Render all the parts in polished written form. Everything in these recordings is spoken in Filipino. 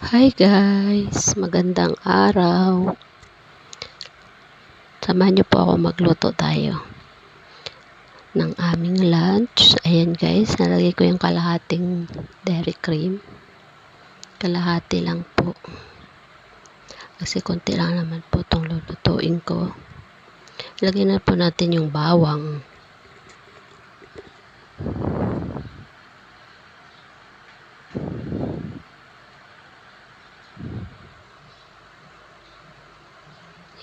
Hi guys, magandang araw. Samahan niyo po ako magluto tayo ng aming lunch. Ayan guys, nalagay ko yung kalahating dairy cream. Kalahati lang po. Kasi konti lang naman po itong lulutuin ko. Ilagay na po natin yung bawang.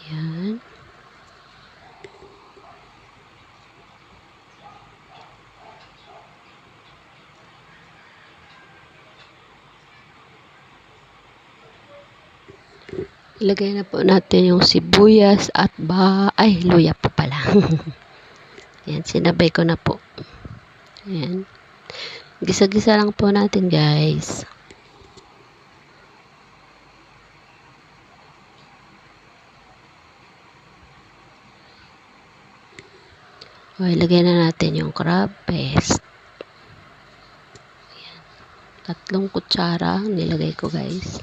Ayan. Ilagay na po natin yung sibuyas at luya po pala. Ayan, sinabay ko na po. Ayan. Gisa-gisa lang po natin guys. O, ilagay na natin yung crab paste. Ayan. 3 kutsara nilagay ko guys.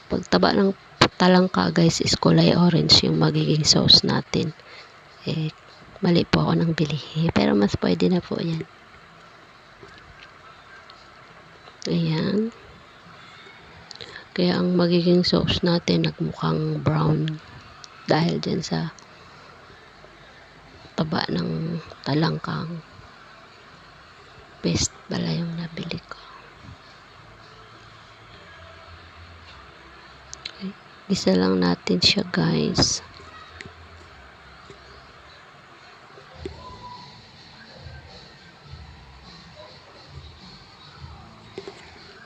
Pagtaba ng talangka guys is kulay orange yung magiging sauce natin. Mali po ako ng bili. Pero mas pwede na po yan. Ayan. Kaya ang magiging sauce natin nagmukhang brown. Dahil dyan sa taba ng talangkang paste pala yung nabili ko. Okay. Gisa lang natin siya guys.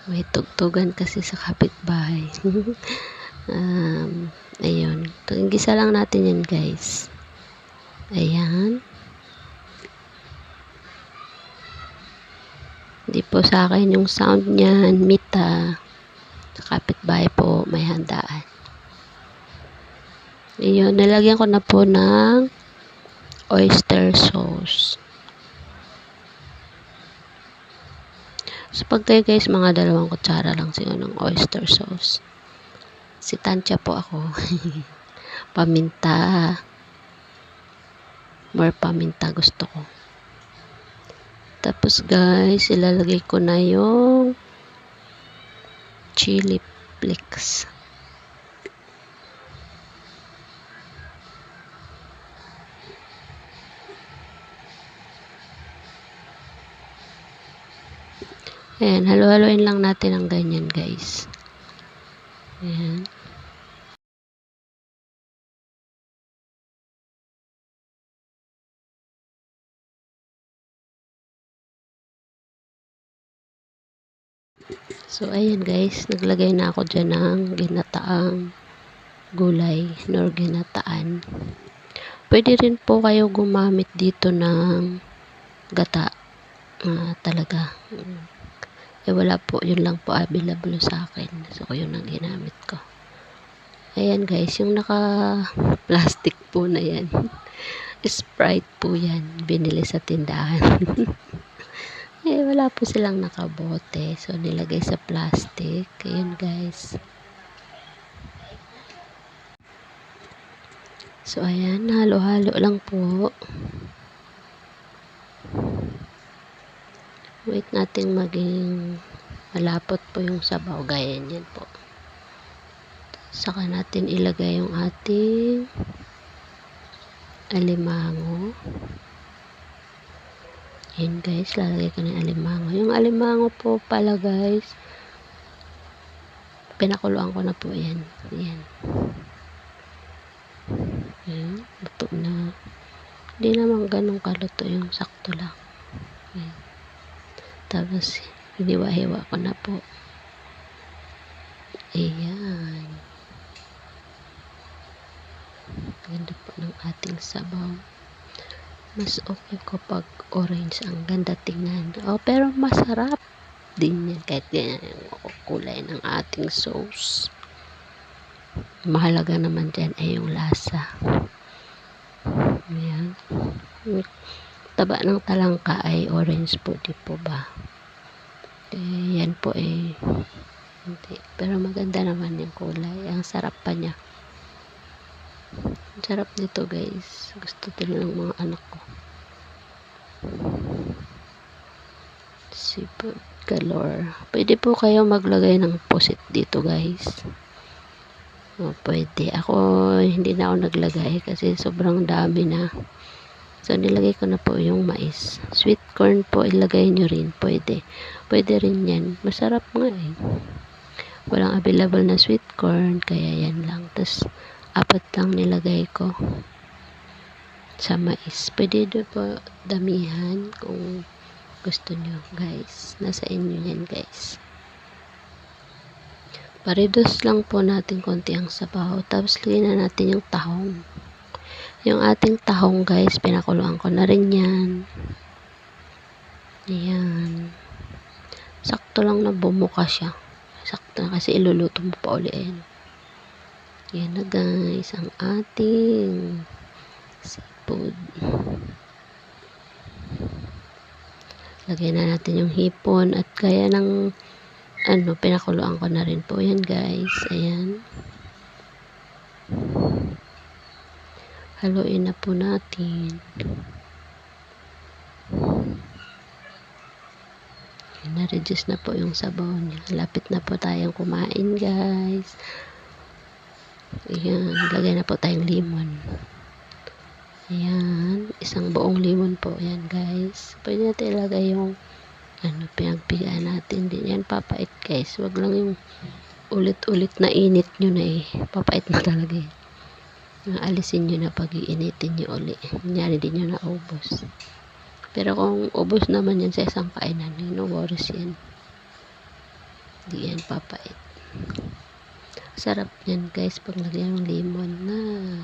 May tugtugan kasi sa kapitbahay. Ayun. Gisa lang natin yan guys. Ayan. Hindi po sa akin yung sound niyan. Mita. Sa kapitbahay po may handaan. Ayun. Nalagyan ko na po ng oyster sauce. So, pag kayo guys, mga 2 kutsara lang siguro ng oyster sauce. Si Tansya po ako. Paminta. More paminta gusto ko. Tapos guys, ilalagay ko na yung chili flakes. Ayan, halo-haloin lang natin ang ganyan guys. Ayan. So, ayan guys, naglagay na ako dyan ng ginataang gulay nor ginataan. Pwede rin po kayo gumamit dito ng gata. Talaga. Wala po. Yun lang po available sa akin. So, yun ang ginamit ko. Ayan guys, yung naka-plastic po na yan. Sprite po yan. Binili sa tindahan. Wala po silang nakabote. So, nilagay sa plastic. Ayan guys. So, ayan. Halo-halo lang po. Wait natin maging malapot po yung sabaw. Gaya niyan po. Saka natin ilagay yung ating alimango. Ayan guys, lalagay ko ng alimango. Yung alimango po pala guys, pinakuluan ko na po yan. Ayan. Ayan, luto na. Hindi naman ganun kaluto, yung sakto lang. Ayan. Tapos, hiniwa-hiwa ko na po. Ayan. Ganda po ng ating sabaw. Mas okay ko pag orange. Ang ganda tingnan. Pero masarap din yan. Kahit ganyan yung kulay ng ating sauce. Mahalaga naman dyan ay yung lasa. Ayan. Taba ng talangka ay orange po. Di po ba? Yan po Hindi. Pero maganda naman yung kulay. Ang sarap pa niya. Ang sarap nito guys. Gusto din ng mga anak ko. Seafood galore. Pwede po kayo maglagay ng pusit dito guys. O, pwede. Ako, hindi na ako naglagay kasi sobrang dami na. So, nilagay ko na po yung mais. Sweet corn po, ilagay nyo rin. Pwede. Pwede rin yan. Masarap nga eh. Walang available na sweet corn, kaya yan lang. Tapos, 4 lang nilagay ko sa mais. Pwede doon po damihan kung gusto nyo, guys. Nasa inyo yan, guys. Paredos lang po natin konti ang sabaw. Tapos, lagyan na natin yung tahong. Yung ating tahong, guys, pinakuluan ko na rin yan. Ayan. Sakto lang na bumuka siya. Sakto na kasi iluluto mo pa ulit. Yan na, guys, ang ating seafood. Lagyan na natin yung hipon at gaya ng pinakuluan ko na rin po yan guys. Ayan. Haluin na po natin. Na-reduce na po yung sabaw niya. Lapit na po tayong kumain guys. Ayan. Lagay na po tayong lemon. Ayan. Isang buong lemon po. Ayan guys. Pwede natin ilagay yung pinagpigaan natin din. Yan, papait guys. Wag lang yung ulit-ulit na init nyo na eh. Papait na talaga eh. Alisin nyo na pag iinitin nyo ulit. Kunyari din nyo na ubos. Pero kung ubos naman yan sa isang kainan, no worries yan. Hindi yan papait. Sarap yan guys pag lagyan ng lemon na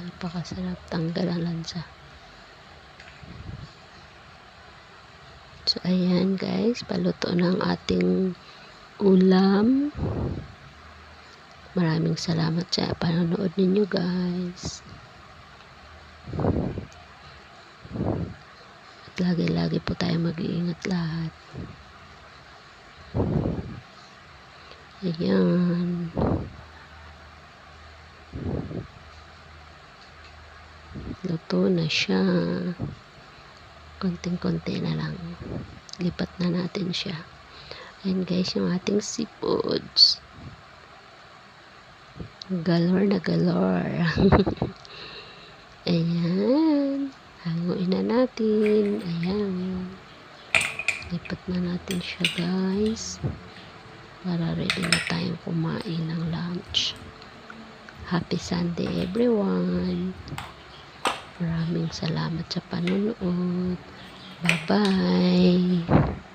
napakasarap, tanggal ang lansa. So, ayan guys, paluto na ang ating ulam. Maraming salamat sa panonood ninyo guys. At lagi-lagi po tayo mag-iingat lahat. Ayan. Luto na siya. Konting-konti na lang. Lipat na natin siya. Ayan guys, yung ating seafoods. Galore na galore. Ayan. Hanguin na natin. Ayan. Lipat na natin siya guys. Para ready na tayong kumain ng lunch. Happy Sunday everyone. Maraming salamat sa panonood. Bye-bye.